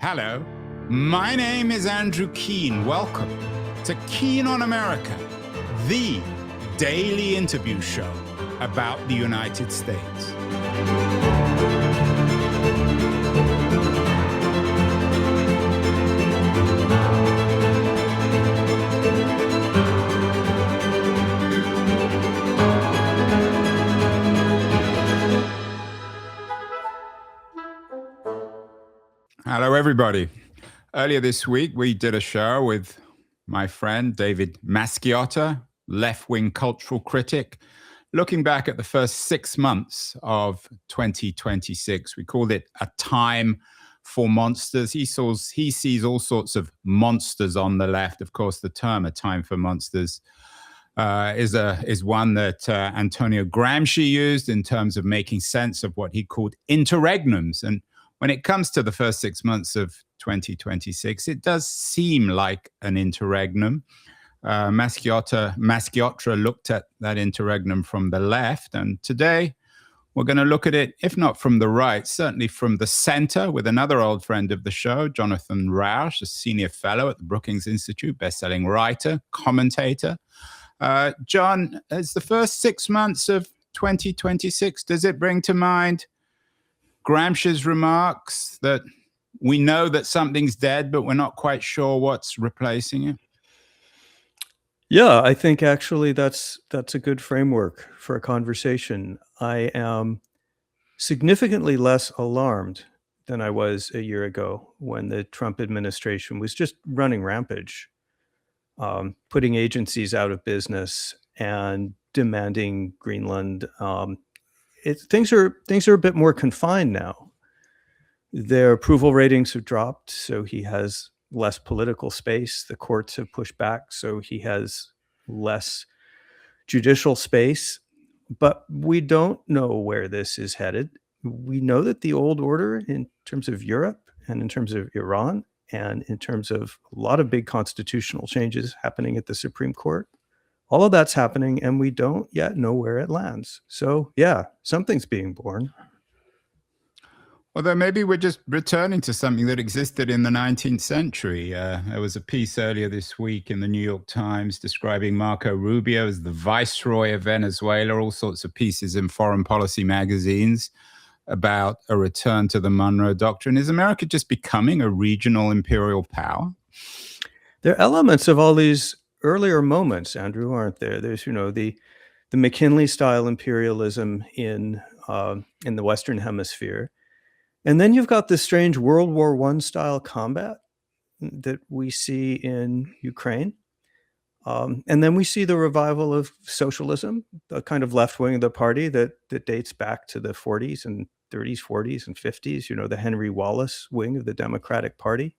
Hello, my name is Andrew Keene. Welcome to Keene on America, the daily interview show about the United States. Hello, everybody. Earlier this week, we did a show with my friend David Masciotta, left-wing cultural critic, looking back at the first 6 months of 2026. We called it A Time for Monsters. He sees all sorts of monsters on the left. Of course, the term A Time for Monsters is one that Antonio Gramsci used in terms of making sense of what he called interregnums. And when it comes to the first 6 months of 2026, it does seem like an interregnum. Masciotta looked at that interregnum from the left, and today we're going to look at it, if not from the right, certainly from the center, with another old friend of the show, Jonathan Rauch, a senior fellow at the Brookings Institute, best-selling writer, commentator. John, as the first 6 months of 2026, does it bring to mind Gramsci's remarks that we know that something's dead, but we're not quite sure what's replacing it? Yeah, I think actually that's a good framework for a conversation. I am significantly less alarmed than I was a year ago when the Trump administration was just running rampage, putting agencies out of business and demanding Greenland. Things are a bit more confined now. Their approval ratings have dropped, so he has less political space. The courts have pushed back, so he has less judicial space. But we don't know where this is headed. We know that the old order, in terms of Europe and in terms of Iran and in terms of a lot of big constitutional changes happening at the Supreme Court, all of that's happening, and we don't yet know where it lands. So, yeah, something's being born. Although maybe we're just returning to something that existed in the 19th century. There was a piece earlier this week in the New York Times describing Marco Rubio as the viceroy of Venezuela, all sorts of pieces in foreign policy magazines about a return to the Monroe Doctrine. Is America just becoming a regional imperial power? There are elements of all these earlier moments, Andrew, aren't there? There's, the McKinley-style imperialism in the Western Hemisphere. And then you've got this strange World War I style combat that we see in Ukraine. And then we see the revival of socialism, the kind of left wing of the party that dates back to the 40s and 30s, 40s and 50s, the Henry Wallace wing of the Democratic Party.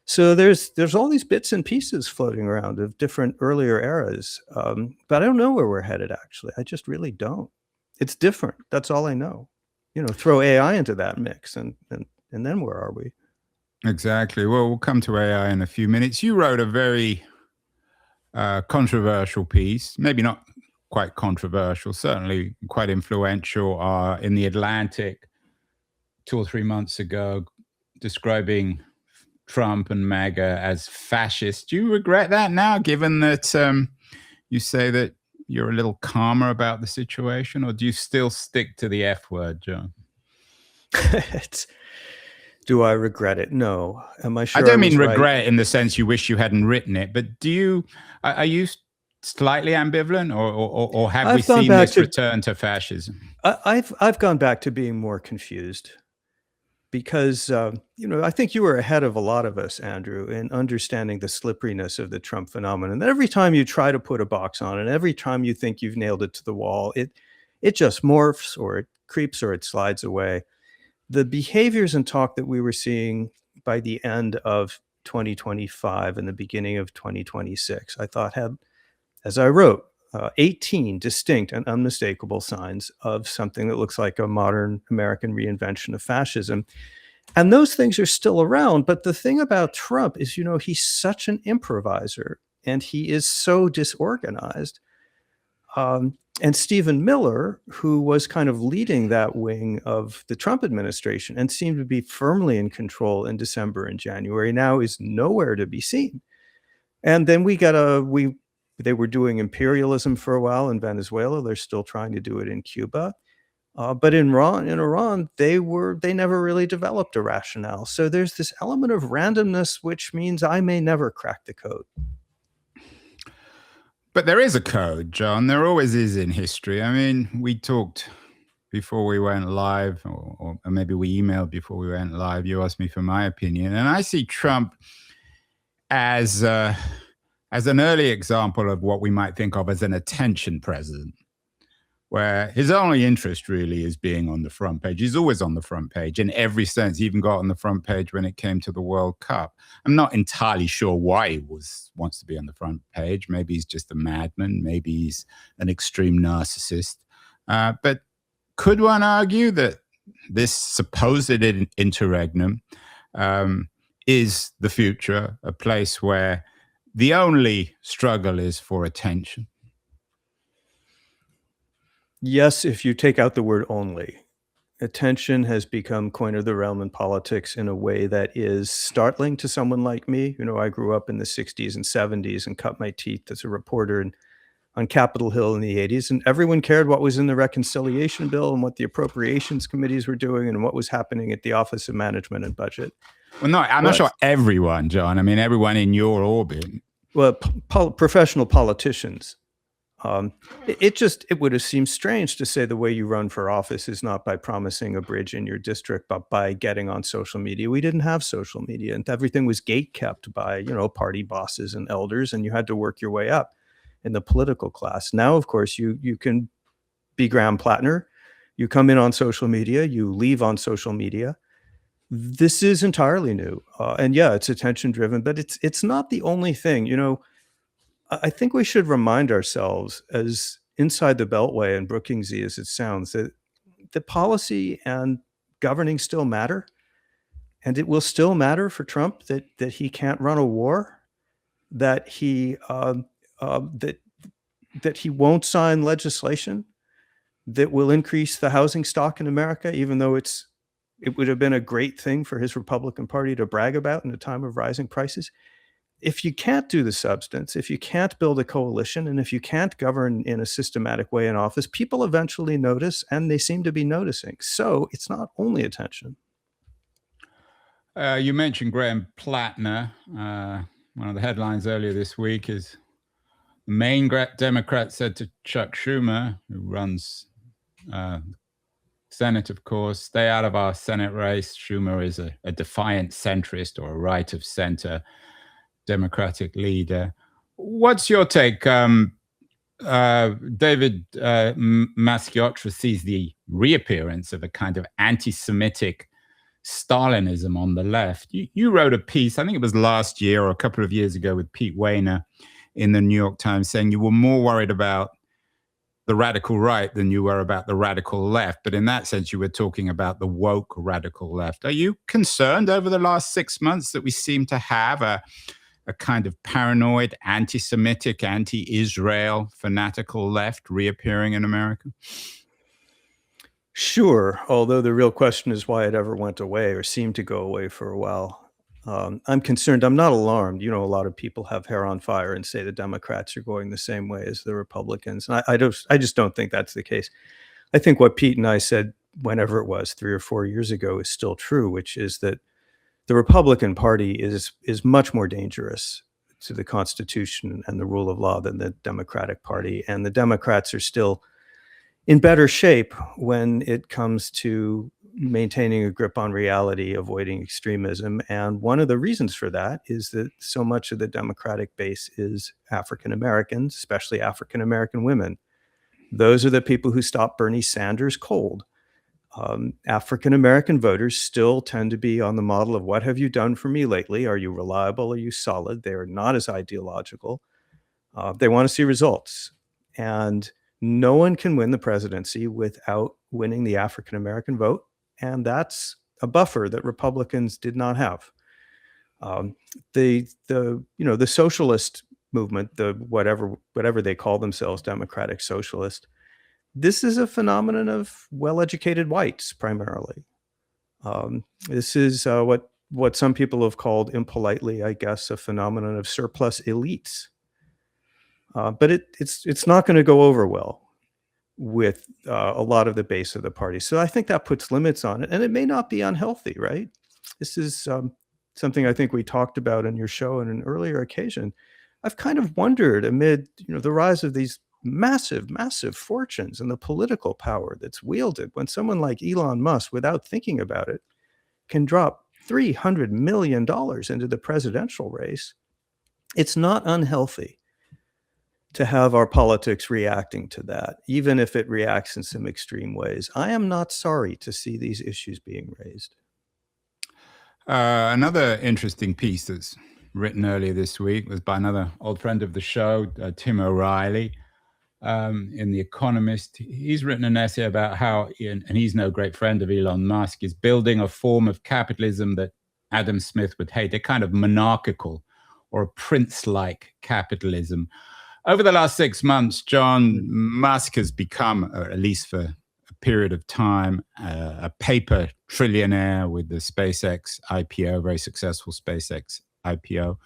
So there's all these bits and pieces floating around of different earlier eras. But I don't know where we're headed, actually. I just really don't. It's different. That's all I know. Throw AI into that mix, and then where are we? Exactly. Well, we'll come to AI in a few minutes. You wrote a very controversial piece, maybe not quite controversial, certainly quite influential, in the Atlantic 2 or 3 months ago, describing Trump and MAGA as fascist. Do you regret that now, given that you say that you're a little calmer about the situation, or do you still stick to the F word, John? Do I regret it? No. Am I sure? I don't mean regret in the sense you wish you hadn't written it, but are you slightly ambivalent, or have we seen this return to fascism? I've gone back to being more confused. Because, I think you were ahead of a lot of us, Andrew, in understanding the slipperiness of the Trump phenomenon. That every time you try to put a box on it, every time you think you've nailed it to the wall, it just morphs, or it creeps, or it slides away. The behaviors and talk that we were seeing by the end of 2025 and the beginning of 2026, I thought had, as I wrote, 18 distinct and unmistakable signs of something that looks like a modern American reinvention of fascism. And those things are still around. But the thing about Trump is, he's such an improviser, and he is so disorganized And Stephen Miller, who was kind of leading that wing of the Trump administration and seemed to be firmly in control in December and January, now is nowhere to be seen. And then they were doing imperialism for a while in Venezuela. They're still trying to do it in Cuba. But in Iran, they never really developed a rationale. So there's this element of randomness, which means I may never crack the code. But there is a code, John. There always is in history. I mean, we talked before we went live, or maybe we emailed before we went live. You asked me for my opinion. And I see Trump as an early example of what we might think of as an attention president, where his only interest really is being on the front page. He's always on the front page in every sense. He even got on the front page when it came to the World Cup. I'm not entirely sure why he wants to be on the front page. Maybe he's just a madman. Maybe he's an extreme narcissist. But could one argue that this supposed interregnum is the future, a place where the only struggle is for attention? Yes, if you take out the word only. Attention has become coin of the realm in politics in a way that is startling to someone like me. I grew up in the 60s and 70s and cut my teeth as a reporter on Capitol Hill in the 80s, and everyone cared what was in the reconciliation bill and what the appropriations committees were doing and what was happening at the Office of Management and Budget. Well, no, I'm not sure everyone, John. I mean, everyone in your orbit. Well, professional politicians. It would have seemed strange to say the way you run for office is not by promising a bridge in your district, but by getting on social media. We didn't have social media, and everything was gatekept by, party bosses and elders, and you had to work your way up in the political class. Now, of course, you can be Graham Plattner. You come in on social media, you leave on social media. This is entirely new. And yeah, it's attention driven, but it's not the only thing. I think we should remind ourselves, as inside the Beltway and Brookingsy as it sounds, that the policy and governing still matter. And it will still matter for Trump that he can't run a war, that he won't sign legislation that will increase the housing stock in America, even though it would have been a great thing for his Republican Party to brag about in a time of rising prices. If you can't do the substance, if you can't build a coalition, and if you can't govern in a systematic way in office, people eventually notice, and they seem to be noticing. So it's not only attention. You mentioned Graham Plattner. One of the headlines earlier this week is the main Democrat said to Chuck Schumer, who runs Senate, of course, stay out of our Senate race. Schumer is a defiant centrist or a right of center Democratic leader. What's your take? David Masciotra sees the reappearance of a kind of anti-Semitic Stalinism on the left. You wrote a piece, I think it was last year or a couple of years ago, with Pete Wehner in the New York Times, saying you were more worried about the radical right than you were about the radical left. But in that sense, you were talking about the woke radical left. Are you concerned over the last 6 months that we seem to have a kind of paranoid, anti-Semitic, anti-Israel, fanatical left reappearing in America? Sure, although the real question is why it ever went away or seemed to go away for a while. I'm concerned. I'm not alarmed. A lot of people have hair on fire and say the Democrats are going the same way as the Republicans. And I just don't think that's the case. I think what Pete and I said, whenever it was 3 or 4 years ago, is still true, which is that the Republican Party is much more dangerous to the Constitution and the rule of law than the Democratic Party. And the Democrats are still in better shape when it comes to maintaining a grip on reality, avoiding extremism. And one of the reasons for that is that so much of the Democratic base is African Americans, especially African American women. Those are the people who stopped Bernie Sanders cold. African American voters still tend to be on the model of what have you done for me lately? Are you reliable? Are you solid? They are not as ideological. They want to see results. And no one can win the presidency without winning the African American vote. And that's a buffer that Republicans did not have. The socialist movement, the whatever they call themselves, democratic socialist, this is a phenomenon of well-educated whites primarily. This is what some people have called, impolitely, I guess, a phenomenon of surplus elites. But it's not going to go over well with a lot of the base of the party. So I think that puts limits on it, and it may not be unhealthy, right? This is something I think we talked about in your show on an earlier occasion. I've kind of wondered, amid the rise of these massive, massive fortunes and the political power that's wielded, when someone like Elon Musk, without thinking about it, can drop $300 million into the presidential race, it's not unhealthy to have our politics reacting to that, even if it reacts in some extreme ways. I am not sorry to see these issues being raised. Another interesting piece that's written earlier this week was by another old friend of the show, Tim O'Reilly, in The Economist. He's written an essay about how, and he's no great friend of Elon Musk, is building a form of capitalism that Adam Smith would hate, a kind of monarchical or a prince-like capitalism. Over the last 6 months, John, Musk has become, or at least for a period of time, a paper trillionaire with the SpaceX IPO, very successful SpaceX IPO.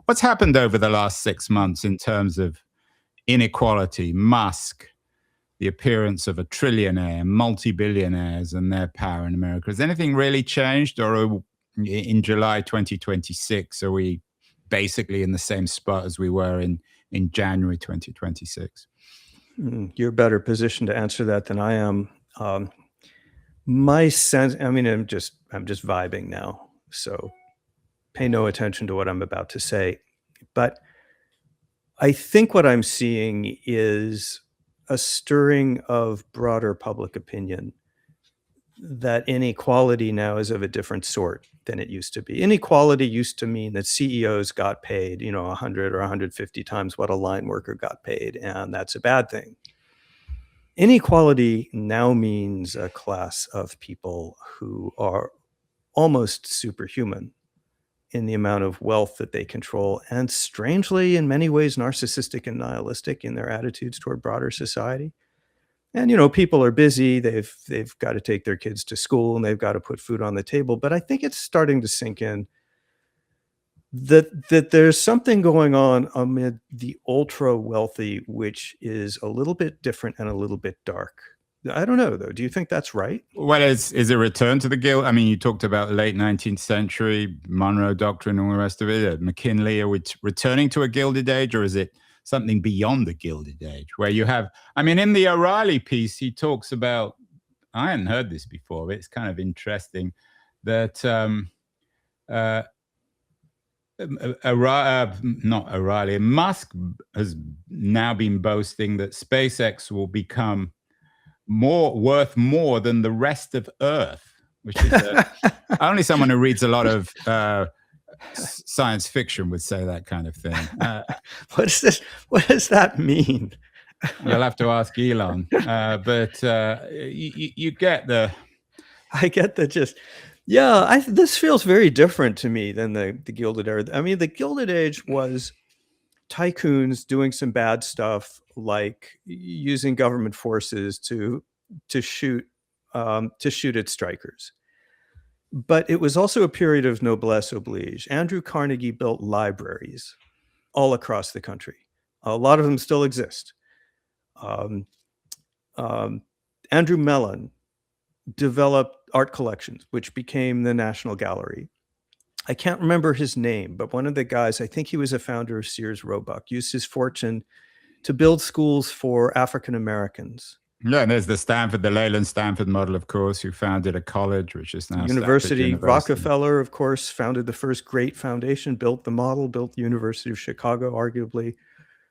What's happened over the last 6 months in terms of inequality, Musk, the appearance of a trillionaire, multi-billionaires and their power in America? Has anything really changed? Or in July 2026, are we basically in the same spot as we were in January 2026? You're better positioned to answer that than I am. My sense, I mean, I'm just vibing now, so pay no attention to what I'm about to say. But I think what I'm seeing is a stirring of broader public opinion that inequality now is of a different sort than it used to be. Inequality used to mean that CEOs got paid, 100 or 150 times what a line worker got paid, and that's a bad thing. Inequality now means a class of people who are almost superhuman in the amount of wealth that they control, and strangely, in many ways, narcissistic and nihilistic in their attitudes toward broader society. And people are busy, they've got to take their kids to school, and they've got to put food on the table. But I think it's starting to sink in that there's something going on amid the ultra wealthy, which is a little bit different and a little bit dark. I don't know, though. Do you think that's right? Well, is a return to the guild? I mean, you talked about late 19th century, Monroe Doctrine, and all the rest of it. McKinley, are we returning to a Gilded Age, or is it something beyond the Gilded Age, where you have, I mean, in the O'Reilly piece, he talks about, I hadn't heard this before, but it's kind of interesting, that not O'Reilly, Musk has now been boasting that SpaceX will become worth more than the rest of Earth, which is only someone who reads a lot of science fiction would say that kind of thing. What does that mean? You'll have to ask Elon. But you get the... I get the gist. Yeah, this feels very different to me than the Gilded Age. I mean, the Gilded Age was tycoons doing some bad stuff, like using government forces to shoot at strikers. But it was also a period of noblesse oblige. Andrew Carnegie built libraries all across the country. A lot of them still exist. Andrew Mellon developed art collections, which became the National Gallery. I can't remember his name, but one of the guys, I think he was a founder of Sears Roebuck, used his fortune to build schools for African Americans. Yeah, and there's the Leyland Stanford model, of course, who founded a college, which is now University. Rockefeller, of course, founded the first great foundation, built the model, built the University of Chicago, arguably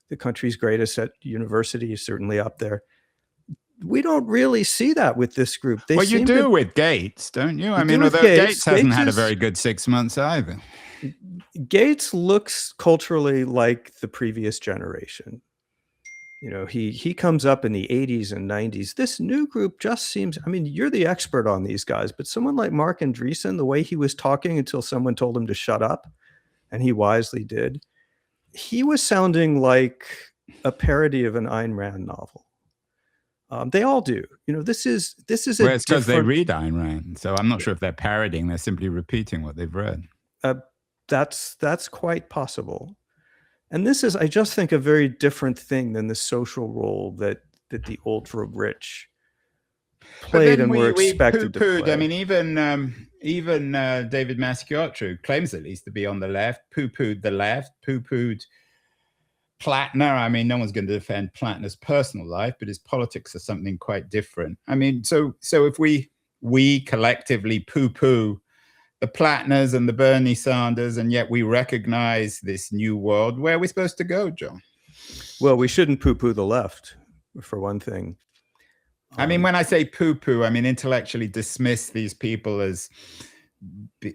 the country's greatest university, certainly up there. We don't really see that with this group. Well, you do with Gates, don't you? I mean, although Gates hasn't had a very good 6 months either. Gates looks culturally like the previous generation. He comes up in the 80s and 90s. This new group just seems, I mean, you're the expert on these guys, but someone like Mark Andreessen, the way he was talking until someone told him to shut up, and he wisely did, he was sounding like a parody of an Ayn Rand novel. They all do. This is Well, a it's because they different. read Ayn Rand. So I'm not sure if they're parodying. They're simply repeating what they've read. That's quite possible. And this is, I just think, a very different thing than the social role that the ultra-rich played and were expected to play. I mean, even David Masciotto claims at least to be on the left, pooh-poohed the left, pooh-poohed Plattner. I mean, no one's going to defend Plattner's personal life, but his politics are something quite different. I mean, so if we collectively pooh-pooh the Plattners and the Bernie Sanders, and yet we recognize this new world, where are we supposed to go, John? Well, we shouldn't poo-pooh the left, for one thing. I mean, when I say poo-pooh, I mean intellectually dismiss these people as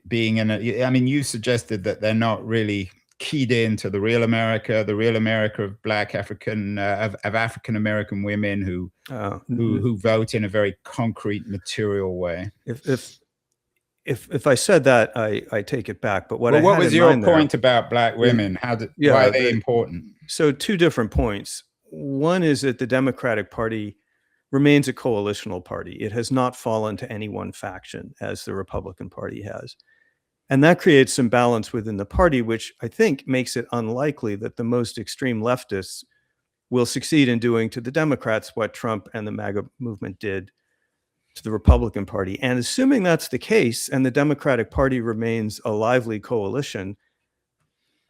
being in a. I mean, you suggested that they're not really keyed into the real America of Black African of African American women who vote in a very concrete, material way. If I said that, I take it back. But what was your point about Black women? Why are they important? So 2 different points. One is that the Democratic Party remains a coalitional party. It has not fallen to any one faction as the Republican Party has. And that creates some balance within the party, which I think makes it unlikely that the most extreme leftists will succeed in doing to the Democrats what Trump and the MAGA movement did to the Republican Party. And assuming that's the case and the Democratic Party remains a lively coalition,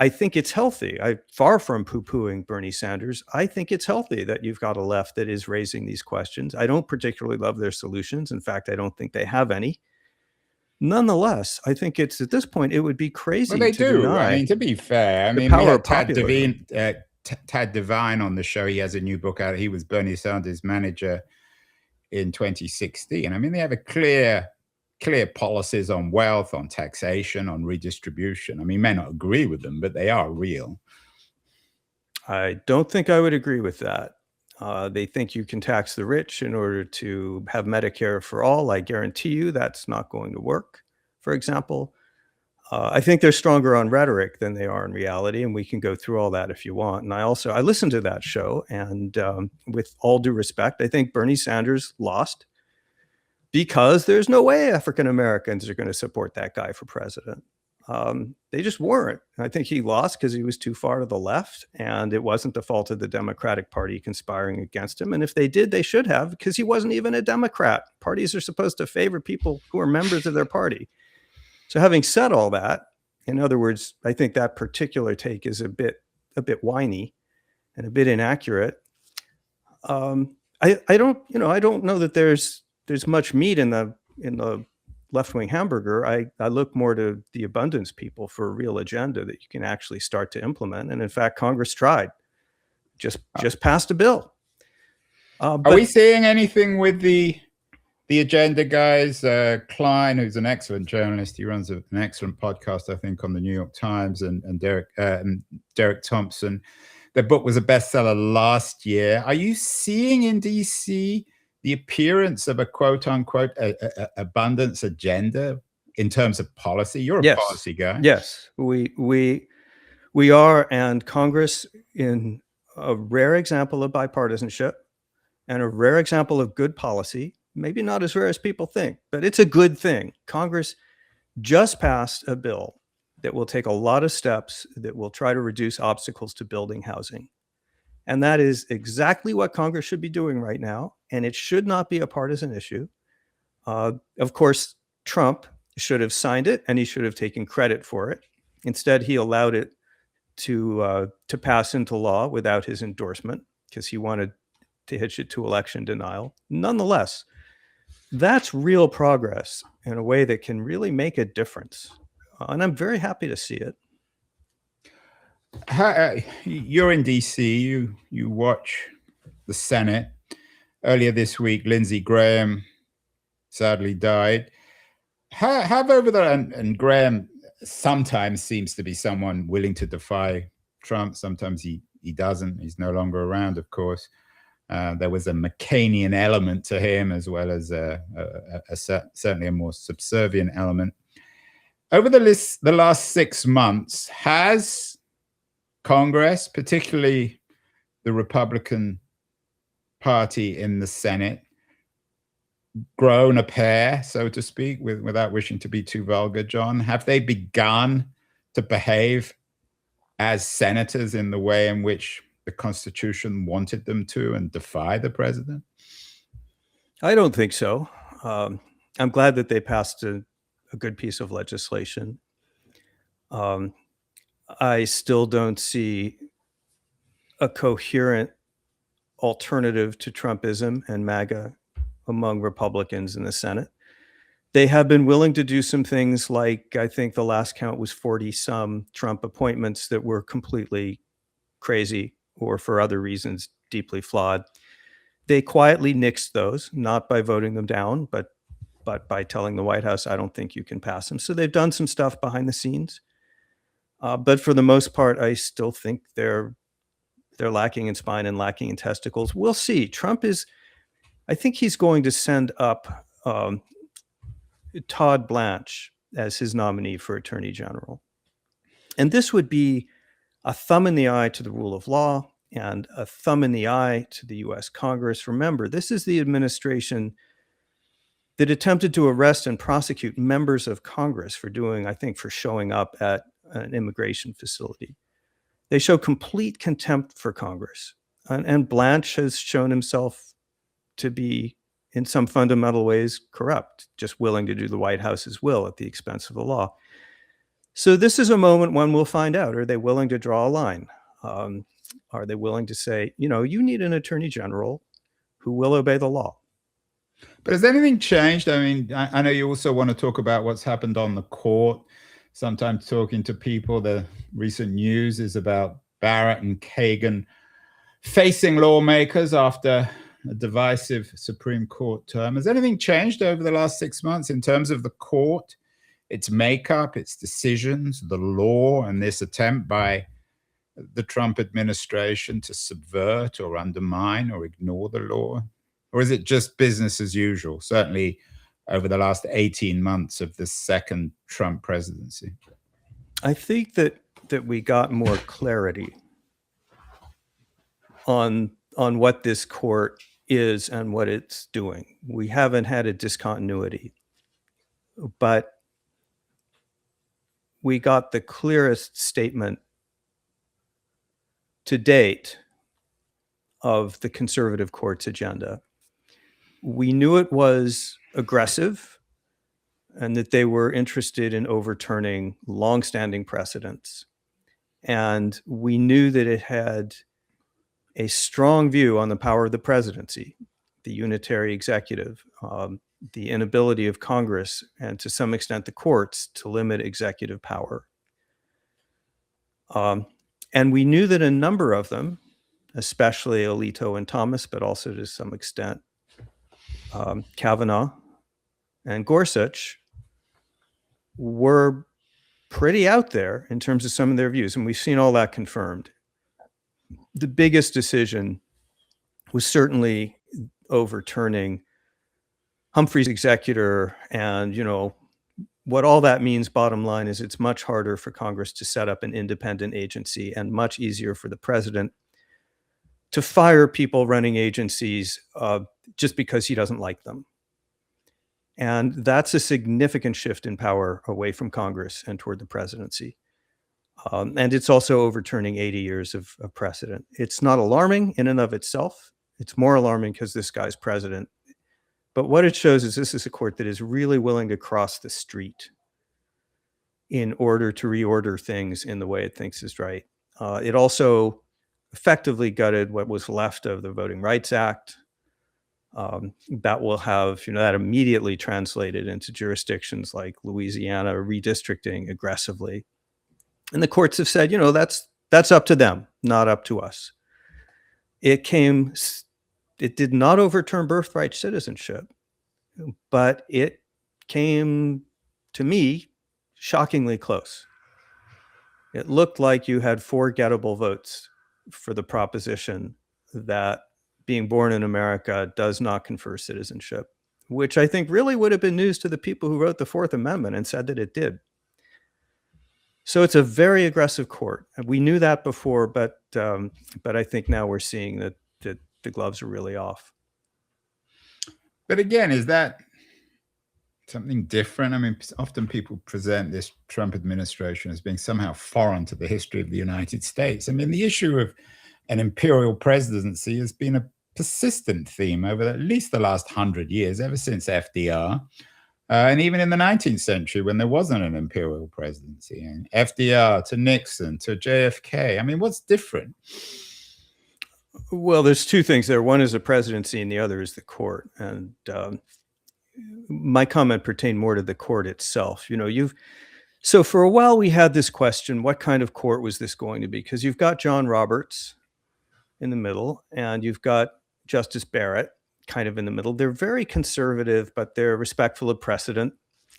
I think it's healthy. Far from poo-poohing Bernie Sanders, I think it's healthy that you've got a left that is raising these questions. I don't particularly love their solutions. In fact, I don't think they have any. Nonetheless, I think it's, at this point, it would be crazy to deny. I mean, to be fair, I mean, we had Tad Devine on the show. He has a new book out. He was Bernie Sanders' manager in 2016. I mean, they have a clear policies on wealth, on taxation, on redistribution. I mean, may not agree with them, but they are real. I don't think I would agree with that. They think you can tax the rich in order to have Medicare for all. I guarantee you that's not going to work, for example. I think they're stronger on rhetoric than they are in reality, and we can go through all that if you want. And I listened to that show, and with all due respect, I think Bernie Sanders lost because there's no way African Americans are going to support that guy for president. They just weren't. I think he lost because he was too far to the left, and it wasn't the fault of the Democratic Party conspiring against him. And if they did, they should have, because he wasn't even a Democrat. Parties are supposed to favor people who are members of their party. So having said all that, in other words, I think that particular take is a bit whiny and a bit inaccurate. I don't know that there's much meat in the left-wing hamburger. I look more to the abundance people for a real agenda that you can actually start to implement. And in fact, Congress tried, just passed a bill. Are we seeing anything with the agenda guys? Klein, who's an excellent journalist, he runs an excellent podcast, I think, on the New York Times, and Derek Thompson. Their book was a bestseller last year. Are you seeing in DC the appearance of a quote-unquote abundance agenda in terms of policy? You're a policy guy. Yes, we are, and Congress, in a rare example of bipartisanship and a rare example of good policy, maybe not as rare as people think, but it's a good thing. Congress just passed a bill that will take a lot of steps that will try to reduce obstacles to building housing. And that is exactly what Congress should be doing right now. And it should not be a partisan issue. Of course, Trump should have signed it, and he should have taken credit for it. Instead, he allowed it to pass into law without his endorsement because he wanted to hitch it to election denial. Nonetheless, that's real progress in a way that can really make a difference. And I'm very happy to see it. You're in DC, you watch the Senate. Earlier this week, Lindsey Graham sadly died. Have over there, and Graham sometimes seems to be someone willing to defy Trump. Sometimes he doesn't. He's no longer around, of course. There was a McCainian element to him, as well as certainly a more subservient element. Over the last 6 months, has Congress, particularly the Republican party in the Senate grown a pair, so to speak, without wishing to be too vulgar, John? Have they begun to behave as senators in the way in which the Constitution wanted them to and defy the president? I don't think so. I'm glad that they passed a good piece of legislation. I still don't see a coherent alternative to Trumpism and MAGA among Republicans in the Senate. They have been willing to do some things like, I think the last count was 40-some Trump appointments that were completely crazy or for other reasons deeply flawed. They quietly nixed those, not by voting them down, but by telling the White House, I don't think you can pass them. So they've done some stuff behind the scenes. But for the most part, I still think they're lacking in spine and lacking in testicles. We'll see. I think he's going to send up Todd Blanche as his nominee for Attorney General. And this would be a thumb in the eye to the rule of law and a thumb in the eye to the US Congress. Remember, this is the administration that attempted to arrest and prosecute members of Congress for showing up at an immigration facility. They show complete contempt for Congress. And Blanche has shown himself to be, in some fundamental ways, corrupt, just willing to do the White House's will at the expense of the law. So this is a moment when we'll find out. Are they willing to draw a line? Are they willing to say, you need an attorney general who will obey the law? But has anything changed? I mean, I know you also want to talk about what's happened on the court. Sometimes talking to people, the recent news is about Barrett and Kagan facing lawmakers after a divisive Supreme Court term. Has anything changed over the last 6 months in terms of the court, its makeup, its decisions, the law, and this attempt by the Trump administration to subvert or undermine or ignore the law? Or is it just business as usual, certainly over the last 18 months of the second Trump presidency? I think that we got more clarity on what this court is and what it's doing. We haven't had a discontinuity, but we got the clearest statement to date of the conservative court's agenda. We knew it was aggressive and that they were interested in overturning longstanding precedents. And we knew that it had a strong view on the power of the presidency, the unitary executive, the inability of Congress, and to some extent the courts, to limit executive power. And we knew that a number of them, especially Alito and Thomas, but also to some extent Kavanaugh and Gorsuch, were pretty out there in terms of some of their views. And we've seen all that confirmed. The biggest decision was certainly overturning Humphrey's executor. And, what all that means, bottom line, is it's much harder for Congress to set up an independent agency and much easier for the president to fire people running agencies just because he doesn't like them. And that's a significant shift in power away from Congress and toward the presidency. And it's also overturning 80 years of precedent. It's not alarming in and of itself. It's more alarming because this guy's president. But what it shows is this is a court that is really willing to cross the street in order to reorder things in the way it thinks is right. It also effectively gutted what was left of the Voting Rights Act. That will have, that immediately translated into jurisdictions like Louisiana redistricting aggressively. And the courts have said, that's up to them, not up to us. It did not overturn birthright citizenship, but it came, to me, shockingly close. It looked like you had 4 gettable votes for the proposition that being born in America does not confer citizenship, which I think really would have been news to the people who wrote the Fourth Amendment and said that it did. So it's a very aggressive court. We knew that before, but I think now we're seeing that the gloves are really off. But again, is that something different? I mean, often people present this Trump administration as being somehow foreign to the history of the United States. I mean, the issue of an imperial presidency has been a persistent theme over at least the last 100 years, ever since FDR. And even in the 19th century, when there wasn't an imperial presidency, and FDR to Nixon to JFK. I mean, what's different? Well, there's two things there. One is the presidency and the other is the court. And my comment pertained more to the court itself. So for a while we had this question, what kind of court was this going to be? Because you've got John Roberts in the middle and you've got Justice Barrett kind of in the middle. They're very conservative, but they're respectful of precedent.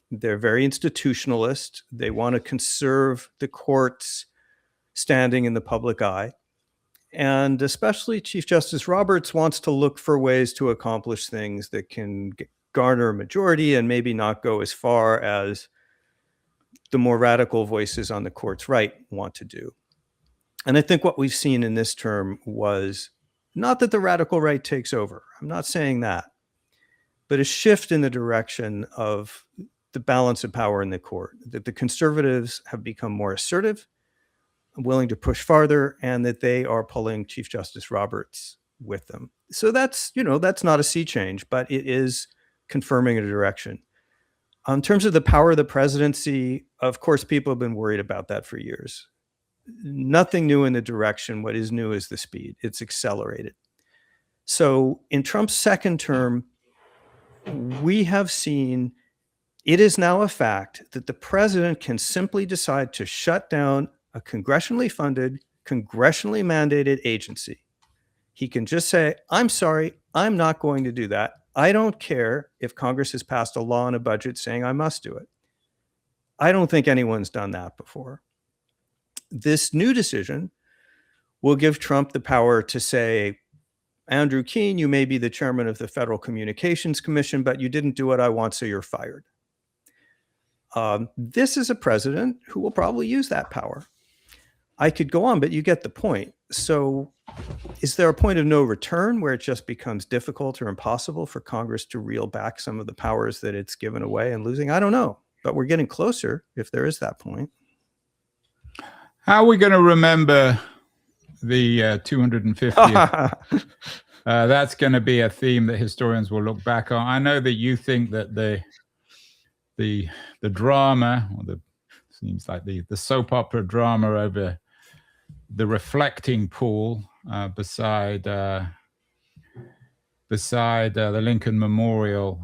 They're very institutionalist. They want to conserve the court's standing in the public eye. And especially Chief Justice Roberts wants to look for ways to accomplish things that can garner a majority and maybe not go as far as the more radical voices on the court's right want to do. And I think what we've seen in this term was not that the radical right takes over. I'm not saying that, but a shift in the direction of the balance of power in the court, that the conservatives have become more assertive, willing to push farther, and that they are pulling Chief Justice Roberts with them. So that's not a sea change, but it is confirming a direction. In terms of the power of the presidency, of course, people have been worried about that for years. Nothing new in the direction. What is new is the speed. It's accelerated. So in Trump's second term, we have seen it is now a fact that the president can simply decide to shut down a congressionally funded, congressionally mandated agency. He can just say, I'm sorry, I'm not going to do that. I don't care if Congress has passed a law and a budget saying I must do it. I don't think anyone's done that before. This new decision will give Trump the power to say, Andrew Keen, you may be the chairman of the Federal Communications Commission, but you didn't do what I want, so you're fired. This is a president who will probably use that power. I could go on, but you get the point. So is there a point of no return where it just becomes difficult or impossible for Congress to reel back some of the powers that it's given away and losing? I don't know, but we're getting closer if there is that point. How are we going to remember the 250th? That's going to be a theme that historians will look back on. I know that you think that the drama, or seems like the soap opera drama over the reflecting pool beside the Lincoln Memorial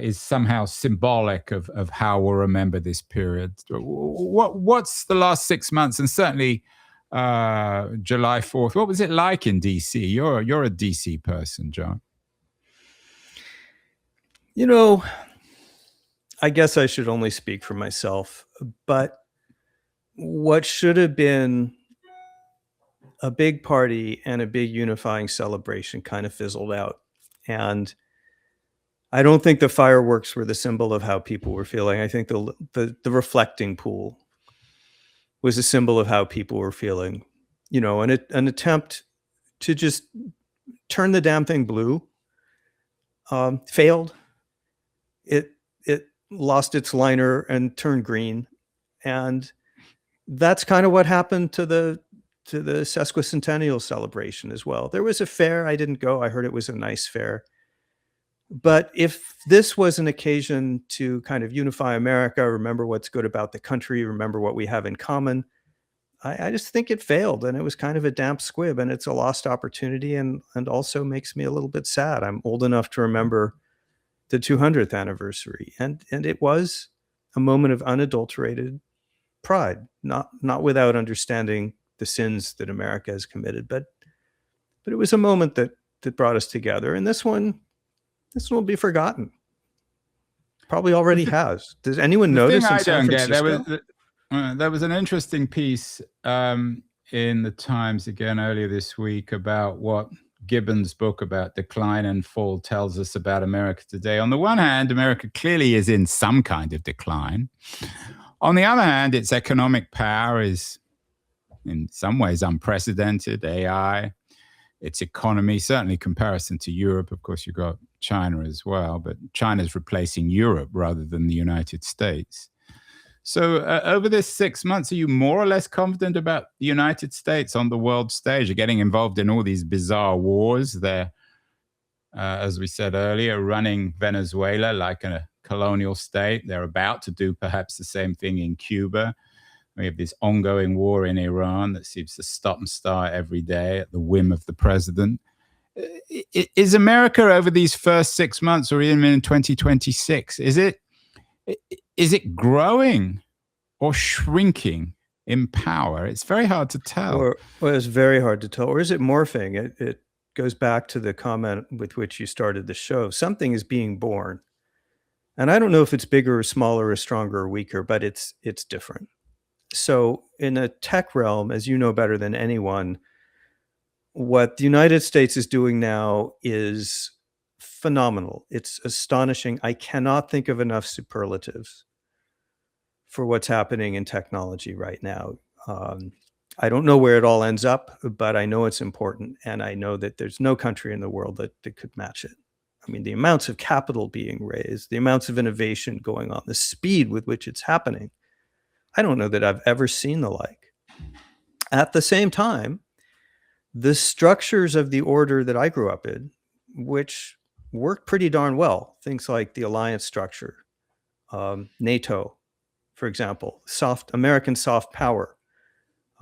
is somehow symbolic of how we'll remember this period. What's the last 6 months, and certainly July 4th? What was it like in DC? You're a DC person, John. I guess I should only speak for myself, but what should have been a big party and a big unifying celebration kind of fizzled out. And I don't think the fireworks were the symbol of how people were feeling. I think the reflecting pool was a symbol of how people were feeling. An attempt to just turn the damn thing blue failed. It lost its liner and turned green. And that's kind of what happened to the sesquicentennial celebration as well. There was a fair. I didn't go. I heard it was a nice fair. But if this was an occasion to kind of unify America, remember what's good about the country, remember what we have in common, I just think it failed. And it was kind of a damp squib, and it's a lost opportunity, and also makes me a little bit sad. I'm old enough to remember the 200th anniversary. And it was a moment of unadulterated pride, not without understanding the sins that America has committed, but it was a moment that brought us together. And this one will be forgotten. Probably already has. Does anyone notice in San Francisco? There was an interesting piece in the Times again earlier this week about what Gibbon's book about decline and fall tells us about America today. On the one hand, America clearly is in some kind of decline. On the other hand, its economic power is in some ways unprecedented. AI its economy, certainly in comparison to Europe. Of course, you've got China as well, but China's replacing Europe rather than the United States. So over this 6 months, are you more or less confident about the United States on the world stage? You're getting involved in all these bizarre wars. They're, as we said earlier, running Venezuela like a colonial state. They're about to do perhaps the same thing in Cuba. We have this ongoing war in Iran that seems to stop and start every day at the whim of the president. Is America over these first 6 months, or even in 2026, is it growing or shrinking in power? It's very hard to tell. Or it's very hard to tell. Or is it morphing? It goes back to the comment with which you started the show. Something is being born. And I don't know if it's bigger or smaller or stronger or weaker, but it's different. So in a tech realm, as you know better than anyone, what the United States is doing now is phenomenal. It's astonishing. I cannot think of enough superlatives for what's happening in technology right now. I don't know where it all ends up, but I know it's important. And I know that there's no country in the world that could match it. I mean, the amounts of capital being raised, the amounts of innovation going on, the speed with which it's happening, I don't know that I've ever seen the like. At the same time, the structures of the order that I grew up in, which worked pretty darn well, things like the alliance structure, NATO, for example, American soft power,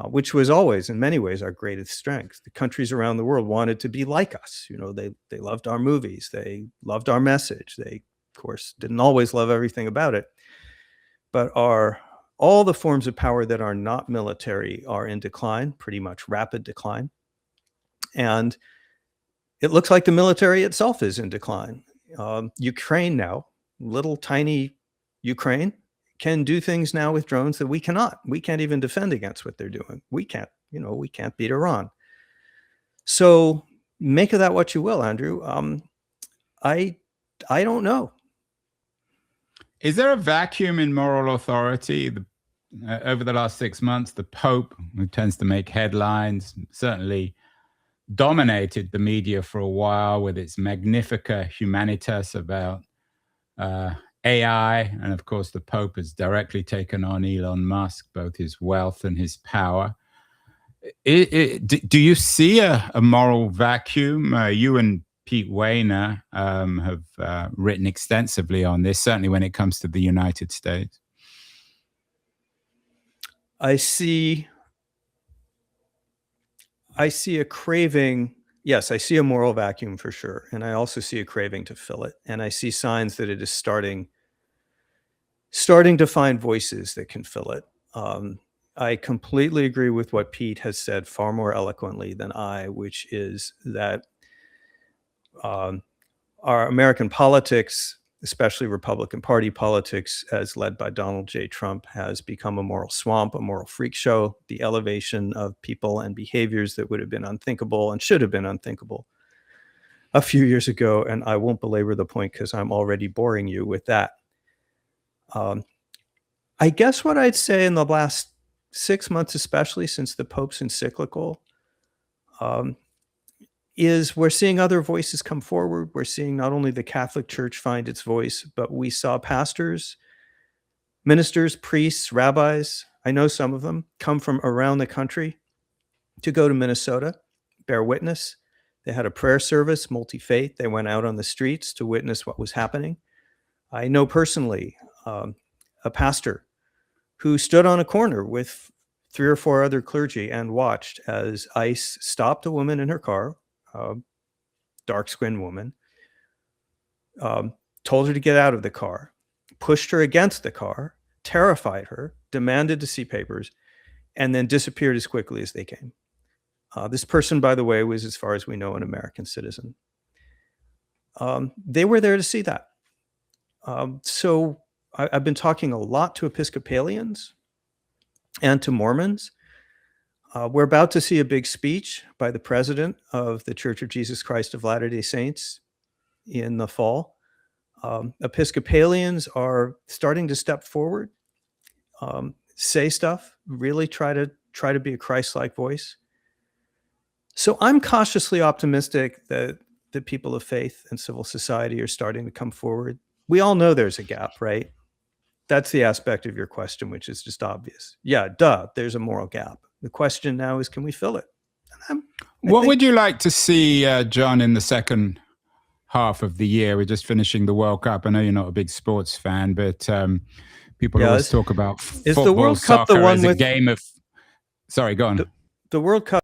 which was always, in many ways, our greatest strength. The countries around the world wanted to be like us. You know, they loved our movies. They loved our message. They, of course, didn't always love everything about it. But all the forms of power that are not military are in decline, pretty much rapid decline. And it looks like the military itself is in decline. Ukraine now, little tiny Ukraine, can do things now with drones that we cannot. We can't even defend against what they're doing. We can't beat Iran. So make of that what you will, Andrew. I don't know. Is there a vacuum in moral authority? Over the last 6 months, the Pope, who tends to make headlines, certainly dominated the media for a while with its Magnifica Humanitas about AI. And of course, the Pope has directly taken on Elon Musk, both his wealth and his power. Do you see a moral vacuum? You and Pete Wehner have written extensively on this, certainly when it comes to the United States. I see a craving. Yes, I see a moral vacuum for sure. And I also see a craving to fill it. And I see signs that it is starting to find voices that can fill it. I completely agree with what Pete has said far more eloquently than I, which is that our American politics, especially Republican Party politics, as led by Donald J. Trump, has become a moral swamp, a moral freak show, the elevation of people and behaviors that would have been unthinkable and should have been unthinkable a few years ago. And I won't belabor the point because I'm already boring you with that. I guess what I'd say in the last 6 months, especially since the Pope's encyclical, is we're seeing other voices come forward. We're seeing not only the Catholic Church find its voice, but we saw pastors, ministers, priests, rabbis, I know some of them, come from around the country to go to Minnesota, bear witness. They had a prayer service, multi-faith. They went out on the streets to witness what was happening. I know personally a pastor who stood on a corner with 3 or 4 other clergy and watched as ICE stopped a woman in her car, dark-skinned woman, told her to get out of the car, pushed her against the car, terrified her, demanded to see papers, and then disappeared as quickly as they came. This person, by the way, was, as far as we know, an American citizen. They were there to see that. So I've been talking a lot to Episcopalians and to Mormons. We're about to see a big speech by the president of the Church of Jesus Christ of Latter-day Saints in the fall. Episcopalians are starting to step forward, say stuff, really try to be a Christ-like voice. So I'm cautiously optimistic that the people of faith and civil society are starting to come forward. We all know there's a gap, right? That's the aspect of your question, which is just obvious. Yeah, duh, there's a moral gap. The question now is, can we fill it? What would you like to see, John, in the second half of the year? We're just finishing the World Cup. I know you're not a big sports fan, but people always talk about football, the World Cup the one as a game of... Sorry, go on. The World Cup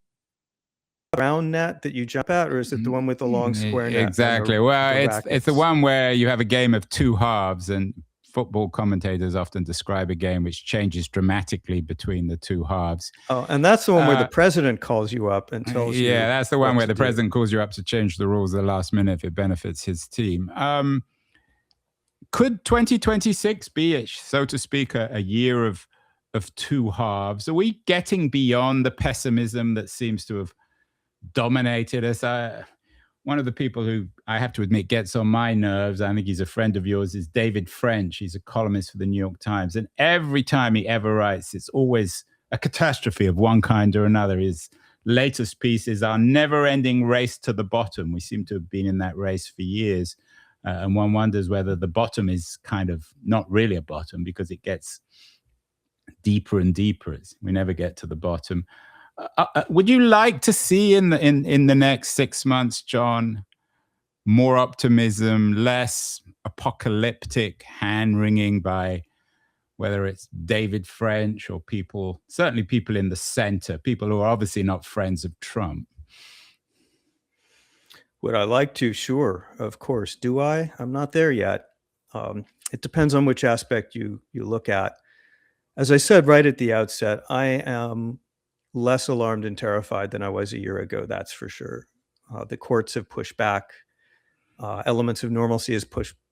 round net that you jump at, or is it the one with the long square net? Exactly. Well, it's the one where you have a game of two halves, and football commentators often describe a game which changes dramatically between the two halves. Oh, and that's the one where the president calls you up and tells you. Yeah, that's the one where the president calls you up to change the rules at the last minute if it benefits his team. Could 2026 be, so to speak, a year of two halves? Are we getting beyond the pessimism that seems to have dominated us? One of the people who I have to admit gets on my nerves, I think he's a friend of yours, is David French. He's a columnist for the New York Times. And every time he ever writes, it's always a catastrophe of one kind or another. His latest piece is our never-ending race to the bottom. We seem to have been in that race for years. And one wonders whether the bottom is kind of not really a bottom, because it gets deeper and deeper. We never get to the bottom. Would you like to see in the next 6 months, John, more optimism, less apocalyptic hand-wringing by whether it's David French or people, certainly people in the center, people who are obviously not friends of Trump? Would I like to? Sure, of course. Do I? I'm not there yet. It depends on which aspect you look at. As I said right at the outset, I am less alarmed and terrified than I was a year ago, that's for sure. The courts have pushed back. Elements of normalcy has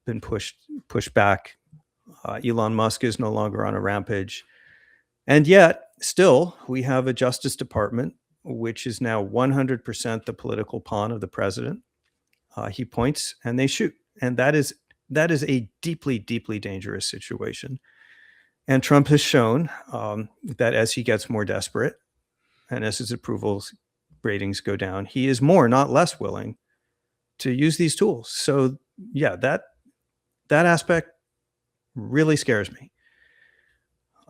been pushed back. Elon Musk is no longer on a rampage. And yet, still, we have a Justice Department, which is now 100% the political pawn of the president. He points and they shoot. And that is a deeply, deeply dangerous situation. And Trump has shown that as he gets more desperate, and as his approval ratings go down, he is more, not less willing to use these tools. So yeah, that aspect really scares me.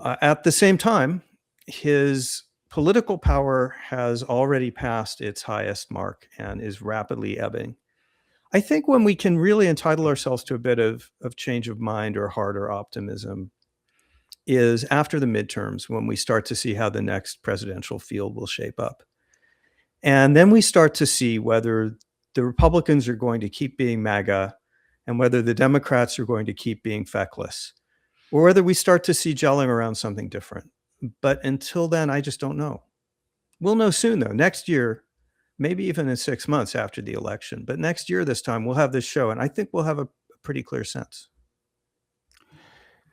At the same time, his political power has already passed its highest mark and is rapidly ebbing. I think when we can really entitle ourselves to a bit of change of mind or heart or optimism is after the midterms, when we start to see how the next presidential field will shape up. And then we start to see whether the Republicans are going to keep being MAGA and whether the Democrats are going to keep being feckless, or whether we start to see gelling around something different. But until then, I just don't know. We'll know soon, though. Next year, maybe even in 6 months after the election. But next year, this time, we'll have this show, and I think we'll have a pretty clear sense.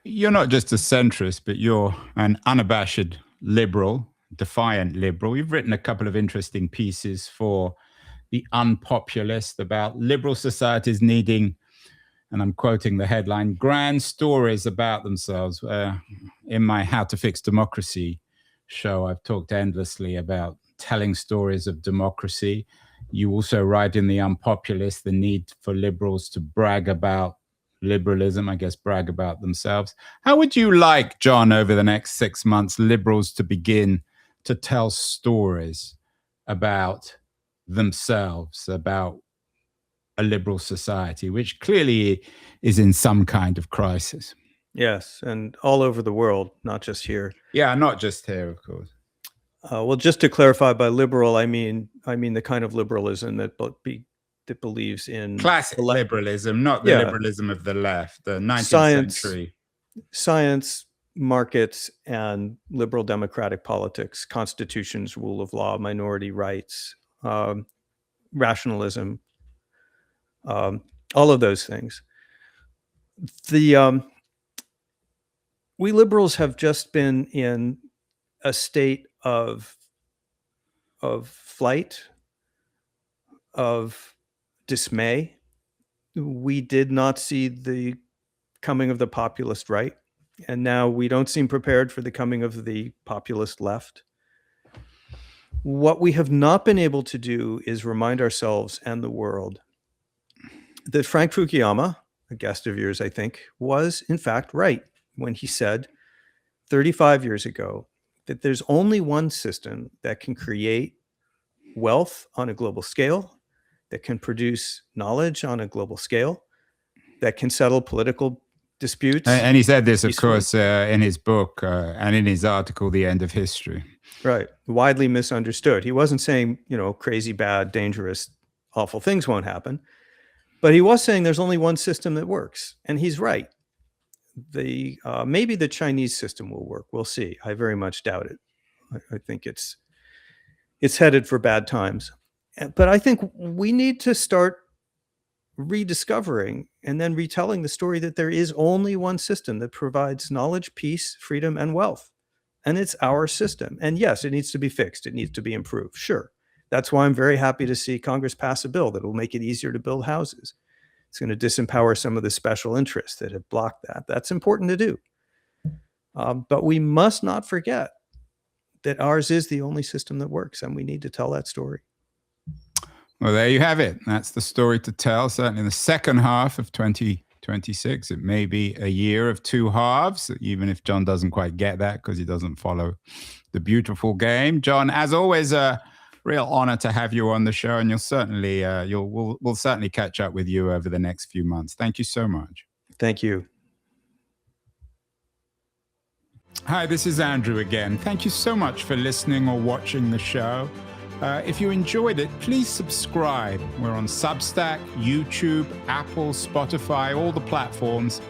You're not just a centrist, but you're an unabashed liberal, defiant liberal. You've written a couple of interesting pieces for The Unpopulist about liberal societies needing, and I'm quoting the headline, grand stories about themselves. In my How to Fix Democracy show, I've talked endlessly about telling stories of democracy. You also write in The Unpopulist the need for liberals to brag about liberalism, I guess, brag about themselves. How would you like, John, over the next 6 months, liberals to begin to tell stories about themselves, about a liberal society, which clearly is in some kind of crisis? Yes, and all over the world, not just here. Yeah, not just here, of course. Well, just to clarify, by liberal, I mean the kind of liberalism that believes in classic liberalism, not the liberalism of the left, the 19th century. Science, markets, and liberal democratic politics, constitutions, rule of law, minority rights, rationalism, all of those things. We liberals have just been in a state of flight, of dismay. We did not see the coming of the populist right, and now we don't seem prepared for the coming of the populist left. What we have not been able to do is remind ourselves and the world that Frank Fukuyama, a guest of yours, I think, was in fact right when he said 35 years ago that there's only one system that can create wealth on a global scale, that can produce knowledge on a global scale, that can settle political disputes. And he said this, of peacefully. course, in his book and in his article, The End of History. Right. Widely misunderstood. He wasn't saying, crazy, bad, dangerous, awful things won't happen. But he was saying there's only one system that works. And he's right. Maybe the Chinese system will work. We'll see. I very much doubt it. I think it's headed for bad times. But I think we need to start rediscovering and then retelling the story that there is only one system that provides knowledge, peace, freedom, and wealth. And it's our system. And yes, it needs to be fixed. It needs to be improved. Sure. That's why I'm very happy to see Congress pass a bill that will make it easier to build houses. It's going to disempower some of the special interests that have blocked that. That's important to do. But we must not forget that ours is the only system that works, and we need to tell that story. Well, there you have it. That's the story to tell, certainly in the second half of 2026. It may be a year of two halves, even if John doesn't quite get that because he doesn't follow the beautiful game. John, as always, a real honor to have you on the show, and we'll certainly catch up with you over the next few months. Thank you so much. Thank you. Hi, this is Andrew again. Thank you so much for listening or watching the show. If you enjoyed it, please subscribe. We're on Substack, YouTube, Apple, Spotify, all the platforms.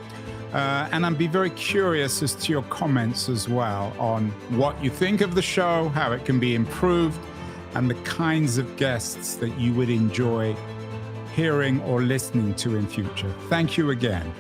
And I'd be very curious as to your comments as well on what you think of the show, how it can be improved, and the kinds of guests that you would enjoy hearing or listening to in future. Thank you again.